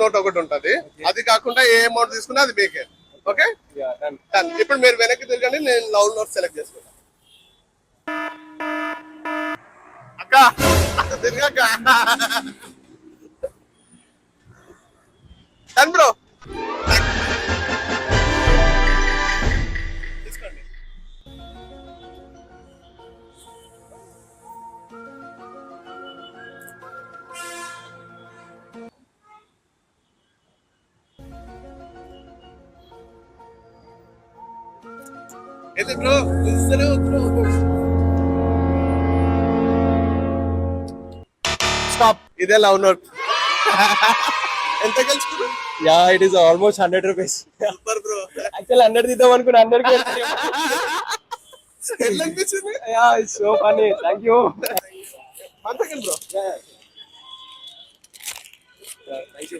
Note ఒకటి ఉంటది. అది కాకుండా ఏ అమౌంట్ తీసుకున్నా అది మీకే. ఓకే ఇప్పుడు మీరు వెనక్కి తిరగండి, నేను లవ్ నోట్ సెలెక్ట్ చేసుకుంటా. అక్క తిరగక్క. Done bro. తీసుకోండి. అయితే బ్రో స్టాప్. ఇదే లవ్ నోట్. ఎంత గెలుచుకున్నా? Yeah it is almost 100 rupees. Super bro. Actual 100 తీద్దాం అనుకున్నా, 100కి ఎట్లా అనిపించింది? Yeah it's so funny. Thank you. 1 second bro. Thank you.